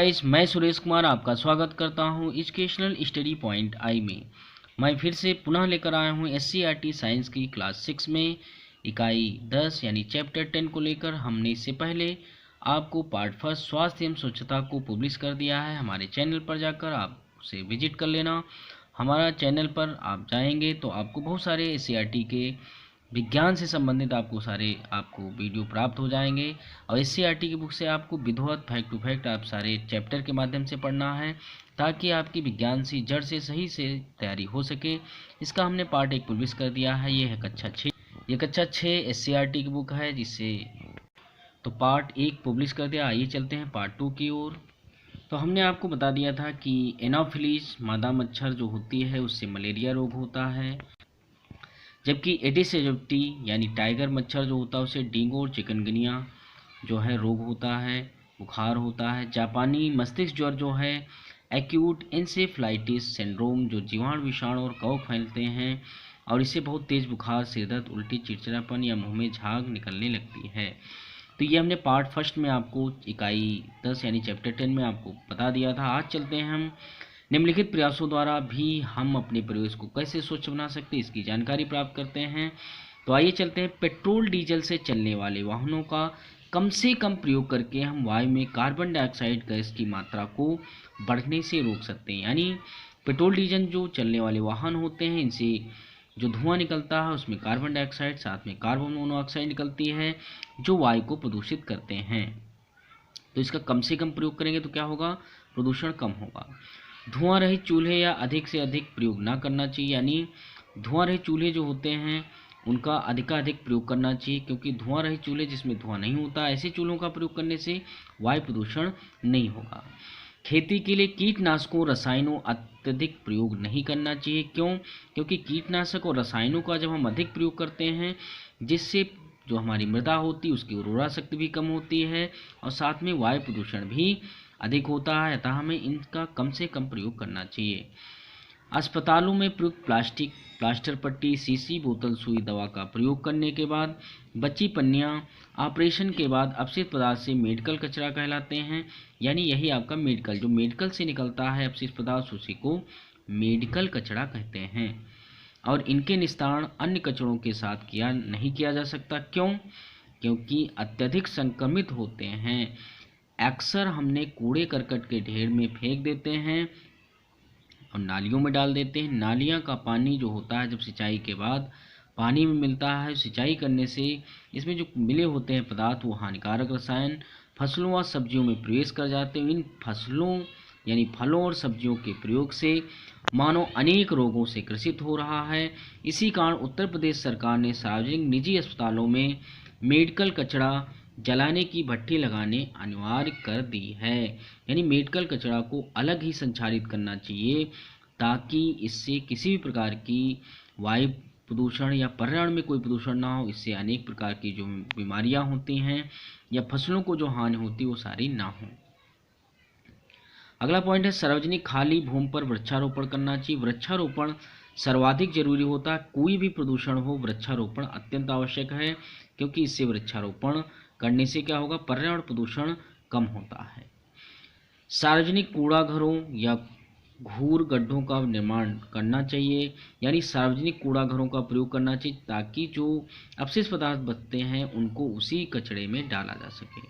Guys, मैं सुरेश कुमार आपका स्वागत करता हूं एजुकेशनल स्टडी पॉइंट आई में। मैं फिर से पुनः लेकर आया हूं एससीईआरटी साइंस की क्लास 6 में इकाई 10 यानी चैप्टर 10 को लेकर। हमने इससे पहले आपको पार्ट फर्स्ट स्वास्थ्य एवं स्वच्छता को पब्लिश कर दिया है। हमारे चैनल पर जाकर आप उसे विजिट कर लेना। हमारा चैनल पर आप जाएंगे तो आपको बहुत सारे एससीईआरटी के विज्ञान से संबंधित आपको वीडियो प्राप्त हो जाएंगे। और एससीईआरटी की बुक से आपको विधिवत फैक्ट टू फैक्ट आप सारे चैप्टर के माध्यम से पढ़ना है, ताकि आपकी विज्ञान से जड़ से सही से तैयारी हो सके। इसका हमने पार्ट 1 पब्लिश कर दिया है। ये है कक्षा 6। ये कक्षा 6 एससीईआरटी की बुक है, जिससे तो पार्ट 1 पब्लिश कर दिया। आइए चलते हैं पार्ट 2 की ओर। तो हमने आपको बता दिया था कि एनाफिलीज मादा मच्छर जो होती है उससे मलेरिया रोग होता है, जबकि एडिस एजिप्टी यानी टाइगर मच्छर जो होता है उसे डेंगू और चिकनगुनिया जो है रोग होता है, बुखार होता है। जापानी मस्तिष्क ज्वर जो है एक्यूट एन्सेफलाइटिस सिंड्रोम जो जीवाणु विषाणु और कवक फैलते हैं, और इससे बहुत तेज बुखार, सिरदर्द, उल्टी, चिड़चिड़ापन या मुंह में झाग निकलने लगती है। तो ये हमने पार्ट फर्स्ट में आपको इकाई 10 यानी चैप्टर 10 में आपको बता दिया था। आज चलते हैं हम निम्नलिखित प्रयासों द्वारा भी हम अपने परिवेश को कैसे स्वच्छ बना सकते हैं, इसकी जानकारी प्राप्त करते हैं। तो आइए चलते हैं। पेट्रोल डीजल से चलने वाले वाहनों का कम से कम प्रयोग करके हम वायु में कार्बन डाइऑक्साइड गैस की मात्रा को बढ़ने से रोक सकते हैं। यानी पेट्रोल डीजल जो चलने वाले वाहन होते हैं, इनसे जो धुआं निकलता है उसमें कार्बन डाइऑक्साइड साथ में कार्बन मोनोऑक्साइड निकलती है, जो वायु को प्रदूषित करते हैं। तो इसका कम से कम प्रयोग करेंगे तो क्या होगा, प्रदूषण कम होगा। धुआं रहित चूल्हे या अधिक से अधिक प्रयोग ना करना चाहिए, यानी धुआं रहित चूल्हे जो होते हैं उनका अधिकाधिक प्रयोग करना चाहिए, क्योंकि धुआं रहित चूल्हे जिसमें धुआं नहीं होता, ऐसे चूल्हों का प्रयोग करने से वायु प्रदूषण नहीं होगा। खेती के लिए कीटनाशकों रसायनों अत्यधिक प्रयोग नहीं करना चाहिए। क्यों? क्योंकि कीटनाशक और रसायनों का जब हम अधिक प्रयोग करते हैं, जिससे जो हमारी मृदा होती है उसकी उर्वरा शक्ति भी कम होती है और साथ में वायु प्रदूषण भी अधिक होता है। अतः हमें इनका कम से कम प्रयोग करना चाहिए। अस्पतालों में प्रयुक्त प्लास्टिक, प्लास्टर पट्टी, शीशी, बोतल, सुई, दवा का प्रयोग करने के बाद बची पन्नियां ऑपरेशन के बाद अपशिष्ट पदार्थ से मेडिकल कचरा कहलाते हैं। यानी यही आपका मेडिकल, जो मेडिकल से निकलता है अपशिष्ट पदार्थ, उसी को मेडिकल कचरा कहते हैं। और इनके निस्तारण अन्य कचरों के साथ नहीं किया जा सकता। क्यों? क्योंकि अत्यधिक संक्रमित होते हैं। अक्सर हमने कूड़े करकट के ढेर में फेंक देते हैं और नालियों में डाल देते हैं। नालियाँ का पानी जो होता है जब सिंचाई के बाद पानी में मिलता है, सिंचाई करने से इसमें जो मिले होते हैं पदार्थ वो हानिकारक रसायन फसलों व सब्जियों में प्रवेश कर जाते हैं। इन फसलों यानी फलों और सब्जियों के प्रयोग से मानव अनेक रोगों से ग्रसित हो रहा है। इसी कारण उत्तर प्रदेश सरकार ने सार्वजनिक निजी अस्पतालों में मेडिकल कचरा जलाने की भट्ठी लगाने अनिवार्य कर दी है। यानी मेडिकल कचरा को अलग ही संचारित करना चाहिए, ताकि इससे किसी भी प्रकार की वायु प्रदूषण या पर्यावरण में कोई प्रदूषण ना हो। इससे अनेक प्रकार की जो बीमारियां होती हैं या फसलों को जो हानि होती है वो सारी ना हो। अगला पॉइंट है सार्वजनिक खाली भूमि पर वृक्षारोपण करना चाहिए। वृक्षारोपण सर्वाधिक जरूरी होता है। कोई भी प्रदूषण हो, वृक्षारोपण अत्यंत आवश्यक है, क्योंकि इससे वृक्षारोपण करने से क्या होगा, पर्यावरण प्रदूषण कम होता है। सार्वजनिक कूड़ाघरों या घूर गड्ढों का निर्माण करना चाहिए। यानी सार्वजनिक कूड़ाघरों का प्रयोग करना चाहिए, ताकि जो अपशिष्ट पदार्थ बचते हैं उनको उसी कचड़े में डाला जा सके।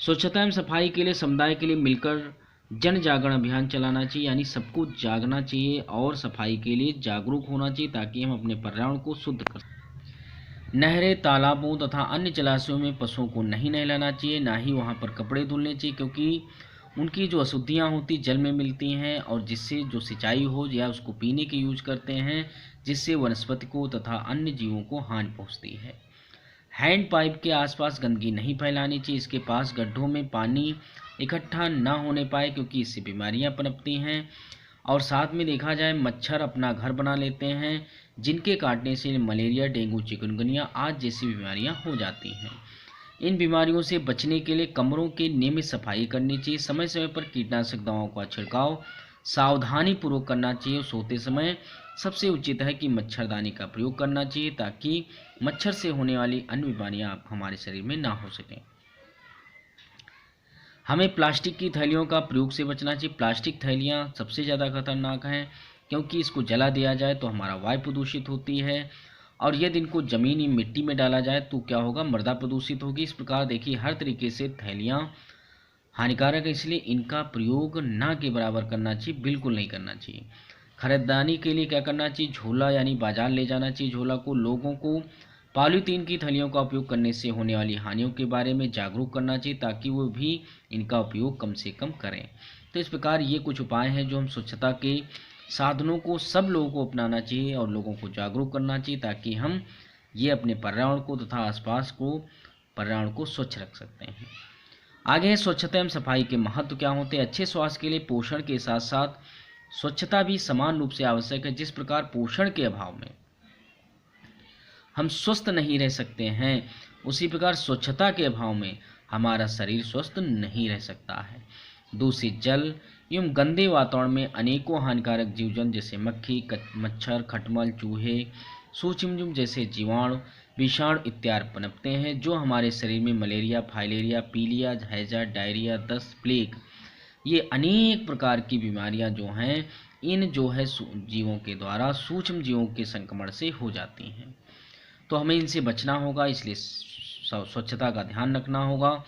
स्वच्छता एवं सफाई के लिए समुदाय के लिए मिलकर जन जागरण अभियान चलाना चाहिए। यानी सबको जागना चाहिए और सफाई के लिए जागरूक होना चाहिए, ताकि हम अपने पर्यावरण को शुद्ध कर सकें। नहरें, तालाबों तथा अन्य जलाशयों में पशुओं को नहीं नहलाना चाहिए, ना ही वहां पर कपड़े धुलने चाहिए, क्योंकि उनकी जो अशुद्धियां होती जल में मिलती हैं, और जिससे जो सिंचाई हो या उसको पीने के यूज करते हैं, जिससे वनस्पति को तथा अन्य जीवों को हानि पहुंचती है। हैंड पाइप के आसपास गंदगी नहीं फैलानी चाहिए। इसके पास गड्ढों में पानी इकट्ठा न होने पाए, क्योंकि इससे बीमारियां पनपती हैं। और साथ में देखा जाए मच्छर अपना घर बना लेते हैं, जिनके काटने से मलेरिया, डेंगू, चिकनगुनिया आदि जैसी बीमारियां हो जाती हैं। इन बीमारियों से बचने के लिए कमरों की नियमित सफाई करनी चाहिए। समय समय पर कीटनाशक दवाओं का छिड़काव सावधानी पूर्वक करना चाहिए। सोते समय सबसे उचित है कि मच्छरदानी का प्रयोग करना चाहिए, ताकि मच्छर से होने वाली अन्य बीमारियां हमारे शरीर में ना हो सकें। हमें प्लास्टिक की थैलियों का प्रयोग से बचना चाहिए। प्लास्टिक थैलियाँ सबसे ज़्यादा खतरनाक हैं, क्योंकि इसको जला दिया जाए तो हमारा वायु प्रदूषित होती है, और यदि इनको ज़मीन या मिट्टी में डाला जाए तो क्या होगा, मृदा प्रदूषित होगी। इस प्रकार देखिए हर तरीके से थैलियाँ हानिकारक है, इसलिए इनका प्रयोग ना के बराबर करना चाहिए, बिल्कुल नहीं करना चाहिए। खरीदारी के लिए क्या करना चाहिए, झोला यानी बाजार ले जाना चाहिए झोला को। लोगों को पॉलीथीन की थैलियों का उपयोग करने से होने वाली हानियों के बारे में जागरूक करना चाहिए, ताकि वो भी इनका उपयोग कम से कम करें। तो इस प्रकार ये कुछ उपाय हैं जो हम स्वच्छता के साधनों को सब लोगों को अपनाना चाहिए और लोगों को जागरूक करना चाहिए, ताकि हम ये अपने पर्यावरण को तथा आसपास को पर्यावरण को स्वच्छ रख सकते हैं। आगे है स्वच्छता एवं सफाई के महत्व क्या होते हैं। अच्छे स्वास्थ्य के लिए पोषण के साथ साथ स्वच्छता भी समान रूप से आवश्यक है। जिस प्रकार पोषण के अभाव में हम स्वस्थ नहीं रह सकते हैं, उसी प्रकार स्वच्छता के अभाव में हमारा शरीर स्वस्थ नहीं रह सकता है। दूषित जल एवं गंदे वातावरण में अनेकों हानिकारक जीव जंतु जैसे मक्खी, मच्छर, खटमल, चूहे, सूक्ष्मजीव जैसे जीवाणु, विषाणु इत्यादि पनपते हैं, जो हमारे शरीर में मलेरिया, फाइलेरिया, पीलिया, हैजा, डायरिया, दस्त, प्लेग, ये अनेक प्रकार की बीमारियां जो हैं, इन जो है जीवों के द्वारा सूक्ष्म जीवों के संक्रमण से हो जाती हैं। तो हमें इनसे बचना होगा, इसलिए स्वच्छता का ध्यान रखना होगा।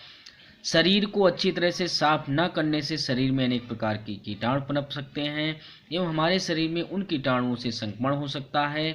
शरीर को अच्छी तरह से साफ न करने से शरीर में अनेक प्रकार की कीटाणु पनप सकते हैं एवं हमारे शरीर में उन कीटाणुओं से संक्रमण हो सकता है।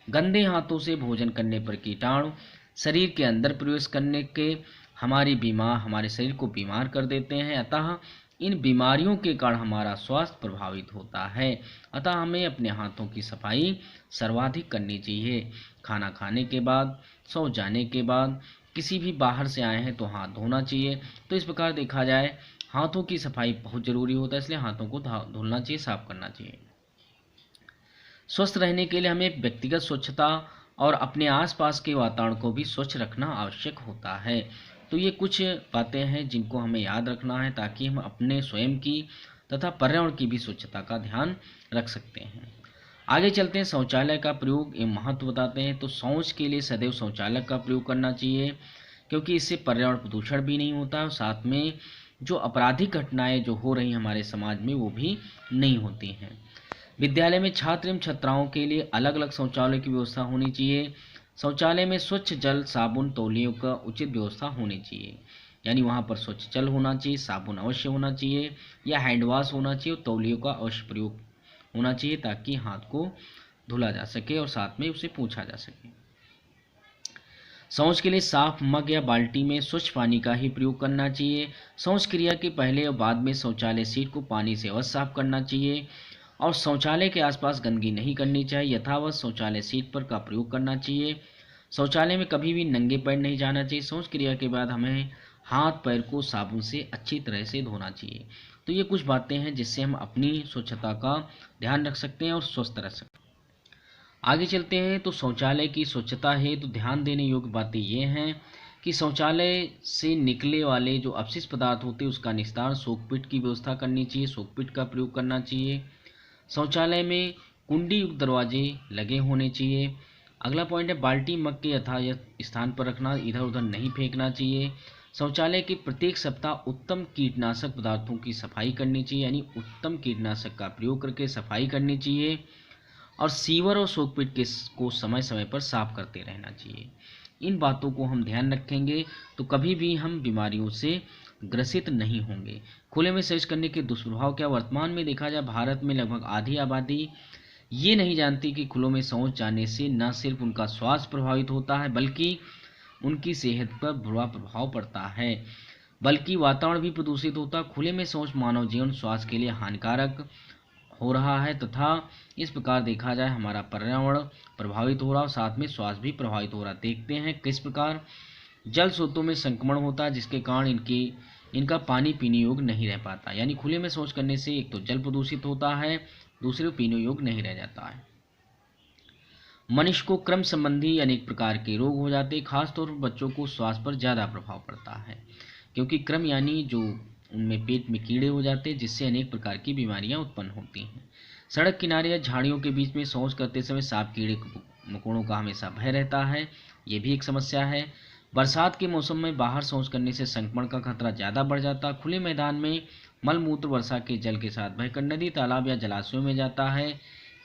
गंदे हाथों से भोजन करने पर कीटाणु शरीर के अंदर प्रवेश करने के हमारे शरीर को बीमार कर देते हैं। अतः इन बीमारियों के कारण हमारा स्वास्थ्य प्रभावित होता है। अतः हमें अपने हाथों की सफाई सर्वाधिक करनी चाहिए। खाना खाने के बाद, सो जाने के बाद, किसी भी बाहर से आए हैं तो हाथ धोना चाहिए। तो इस प्रकार देखा जाए हाथों की सफाई बहुत ज़रूरी होता है, इसलिए हाथों को धुलना चाहिए, साफ करना चाहिए। स्वस्थ रहने के लिए हमें व्यक्तिगत स्वच्छता और अपने आसपास के वातावरण को भी स्वच्छ रखना आवश्यक होता है। तो ये कुछ बातें हैं जिनको हमें याद रखना है, ताकि हम अपने स्वयं की तथा पर्यावरण की भी स्वच्छता का ध्यान रख सकते हैं। आगे चलते हैं, शौचालय का प्रयोग एवं महत्व बताते हैं। तो शौच के लिए सदैव शौचालय का प्रयोग करना चाहिए, क्योंकि इससे पर्यावरण प्रदूषण भी नहीं होता और साथ में जो आपराधिक घटनाएं जो हो रही हैं हमारे समाज में, वो भी नहीं होती हैं। विद्यालय में छात्र एवं छात्राओं के लिए अलग अलग शौचालय की व्यवस्था होनी चाहिए। शौचालय में स्वच्छ जल, साबुन, तौलियों का उचित व्यवस्था होनी चाहिए, यानी वहाँ पर स्वच्छ जल होना चाहिए, साबुन अवश्य होना चाहिए या हैंड वॉश होना चाहिए, और तौलियों का अवश्य प्रयोग होना चाहिए, ताकि हाथ को धुला जा सके और साथ में उसे पोंछा जा सके। शौच के लिए साफ मग या बाल्टी में स्वच्छ पानी का ही प्रयोग करना चाहिए। शौच क्रिया के पहले और बाद में शौचालय सीट को पानी से अवश्य साफ करना चाहिए, और शौचालय के आसपास गंदगी नहीं करनी चाहिए। यथावत शौचालय सीट पर का प्रयोग करना चाहिए। शौचालय में कभी भी नंगे पैर नहीं जाना चाहिए। शौच क्रिया के बाद हमें हाथ पैर को साबुन से अच्छी तरह से धोना चाहिए। तो ये कुछ बातें हैं जिससे हम अपनी स्वच्छता का ध्यान रख सकते हैं और स्वस्थ रह सकते हैं। आगे चलते हैं, तो शौचालय की स्वच्छता है तो ध्यान देने योग्य बातें ये हैं कि शौचालय से निकले वाले जो अपशिष्ट पदार्थ होते हैं उसका निस्तार शोकपीट की व्यवस्था करनी चाहिए, शोकपीट का प्रयोग करना चाहिए। शौचालय में कुंडी युक्त दरवाजे लगे होने चाहिए। अगला पॉइंट है, बाल्टी मग के यथायथ स्थान पर रखना, इधर उधर नहीं फेंकना चाहिए। शौचालय के प्रत्येक सप्ताह उत्तम कीटनाशक पदार्थों की सफाई करनी चाहिए, यानी उत्तम कीटनाशक का प्रयोग करके सफाई करनी चाहिए, और सीवर और शोकपीट को समय समय पर साफ करते रहना चाहिए। इन बातों को हम ध्यान रखेंगे तो कभी भी हम बीमारियों से ग्रसित नहीं होंगे। खुले में शौच करने के दुष्प्रभाव क्या, वर्तमान में देखा जाए भारत में लगभग आधी आबादी ये नहीं जानती कि खुलों में शौच जाने से न सिर्फ उनका स्वास्थ्य प्रभावित होता है, बल्कि उनकी सेहत पर बुरा प्रभाव पड़ता है, बल्कि वातावरण भी प्रदूषित होता। खुले में शौच मानव जीवन स्वास्थ्य के लिए हानिकारक हो रहा है, तथा इस प्रकार देखा जाए हमारा पर्यावरण प्रभावित हो रहा है, साथ में स्वास्थ्य भी प्रभावित हो रहा है। देखते हैं किस प्रकार जल स्रोतों में संक्रमण होता है, जिसके कारण इनका पानी पीने योग्य नहीं रह पाता। यानी खुले में शौच करने से एक तो जल प्रदूषित होता है, दूसरे पीने योग्य नहीं रह जाता है। मनुष्य को क्रम संबंधी अनेक प्रकार के रोग हो जाते हैं, खासतौर पर बच्चों को स्वास्थ्य पर ज़्यादा प्रभाव पड़ता है, क्योंकि क्रम यानी जो उनमें पेट में कीड़े हो जाते हैं, जिससे अनेक प्रकार की बीमारियां उत्पन्न होती हैं। सड़क किनारे या झाड़ियों के बीच में शौच करते समय सांप, कीड़े मकोड़ों का हमेशा भय रहता है, ये भी एक समस्या है। बरसात के मौसम में बाहर शौच करने से संक्रमण का खतरा ज़्यादा बढ़ जाता। खुले मैदान में मलमूत्र वर्षा के जल के साथ बहकर नदी, तालाब या जलाशयों में जाता है,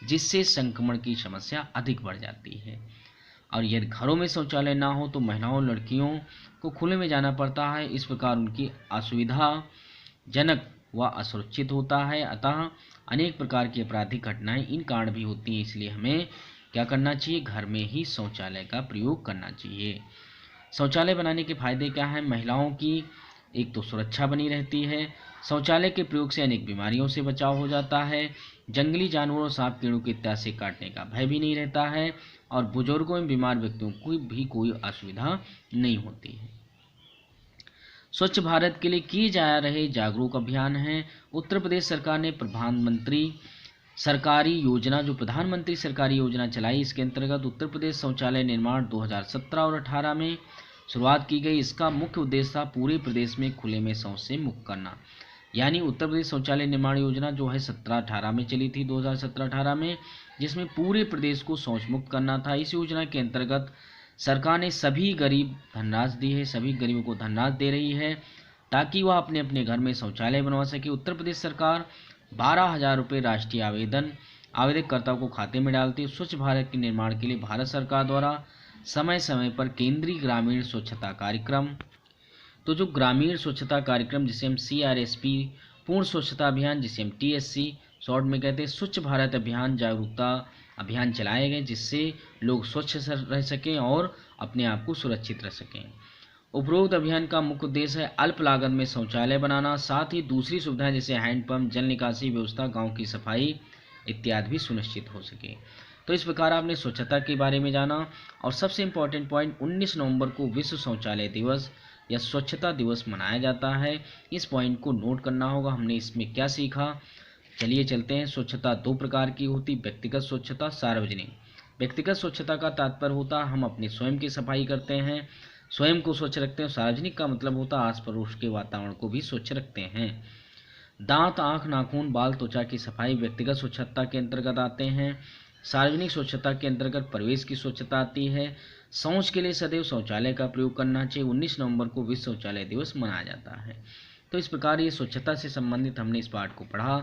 जिससे संक्रमण की समस्या अधिक बढ़ जाती है। और यदि घरों में शौचालय ना हो तो महिलाओं और लड़कियों को खुले में जाना पड़ता है। इस प्रकार उनकी असुविधाजनक व असुरक्षित होता है। अतः अनेक प्रकार की आपराधिक घटनाएं इन कारण भी होती हैं। इसलिए हमें क्या करना चाहिए? घर में ही शौचालय का प्रयोग करना चाहिए। शौचालय बनाने के फायदे क्या हैं? महिलाओं की एक तो सुरक्षा बनी रहती है, शौचालय के प्रयोग से अनेक बीमारियों से बचाव हो जाता है, जंगली जानवरों, सांप, कीड़ों के इत्यादि से काटने का भय भी नहीं रहता है, और बुजुर्गों एवं बीमार व्यक्तियों को भी कोई असुविधा नहीं होती है। स्वच्छ भारत के लिए किए जा रहे जागरूक अभियान हैं। उत्तर प्रदेश सरकार ने प्रधानमंत्री सरकारी योजना चलाई। इसके अंतर्गत उत्तर प्रदेश शौचालय निर्माण 2017 और 18 में शुरुआत की गई। इसका मुख्य उद्देश्य था पूरे प्रदेश में खुले में शौच से मुक्त करना। यानी उत्तर प्रदेश शौचालय निर्माण योजना जो है 17-18 में चली थी, 2017-18 में, जिसमें पूरे प्रदेश को शौच मुक्त करना था। इस योजना के अंतर्गत सरकार ने सभी गरीब धनराशि दी है, सभी गरीबों को धनराशि दे रही है ताकि वह अपने अपने घर में शौचालय बनवा सके। उत्तर प्रदेश सरकार 12,000 रुपये राष्ट्रीय आवेदकर्ताओं को खाते में डालती है। स्वच्छ भारत के निर्माण के लिए भारत सरकार द्वारा समय समय पर केंद्रीय ग्रामीण स्वच्छता कार्यक्रम, तो जो ग्रामीण स्वच्छता कार्यक्रम जिसे हम CRSP पूर्ण स्वच्छता अभियान, जिसे हम TSC शॉर्ट में कहते हैं, स्वच्छ भारत अभियान जागरूकता अभियान चलाए गए, जिससे लोग स्वच्छ रह सकें और अपने आप को सुरक्षित रख सकें। उपरोक्त अभियान का मुख्य उद्देश्य है अल्प लागत में शौचालय बनाना, साथ ही दूसरी सुविधाएं जैसे हैंडपंप, जल निकासी व्यवस्था, गांव की सफाई इत्यादि भी सुनिश्चित हो सके। तो इस प्रकार आपने स्वच्छता के बारे में जाना। और सबसे इम्पोर्टेंट पॉइंट, 19 नवंबर को विश्व शौचालय दिवस या स्वच्छता दिवस मनाया जाता है। इस पॉइंट को नोट करना होगा। हमने इसमें क्या सीखा, चलिए चलते हैं। स्वच्छता दो प्रकार की होती, व्यक्तिगत स्वच्छता, सार्वजनिक। व्यक्तिगत स्वच्छता का तात्पर्य होता है हम अपने स्वयं की सफाई करते हैं, स्वयं को स्वच्छ रखते हैं। सार्वजनिक का मतलब होता है आस पड़ोस के वातावरण को भी स्वच्छ रखते हैं। दांत, आँख, नाखून, बाल, त्वचा की सफाई व्यक्तिगत स्वच्छता के अंतर्गत आते हैं। सार्वजनिक स्वच्छता के अंतर्गत परिवेश की स्वच्छता आती है। शौच के लिए सदैव शौचालय का प्रयोग करना चाहिए। 19 नवंबर को विश्व शौचालय दिवस मनाया जाता है। तो इस प्रकार ये स्वच्छता से संबंधित हमने इस पाठ को पढ़ा।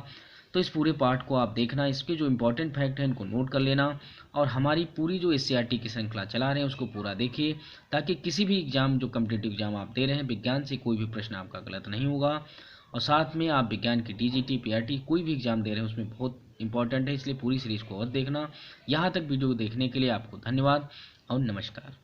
तो इस पूरे पाठ को आप देखना, इसके जो इंपॉर्टेंट फैक्ट हैं इनको नोट कर लेना, और हमारी पूरी जो SCRT की श्रृंखला चला रहे हैं उसको पूरा देखिए, ताकि किसी भी एग्जाम, जो कम्पिटिटिव एग्जाम आप दे रहे हैं, विज्ञान से कोई भी प्रश्न आपका गलत नहीं होगा। और साथ में आप विज्ञान की DGT, PRT कोई भी एग्जाम दे रहे हैं उसमें बहुत इंपॉर्टेंट है, इसलिए पूरी सीरीज को और देखना। यहाँ तक वीडियो देखने के लिए आपको धन्यवाद और नमस्कार।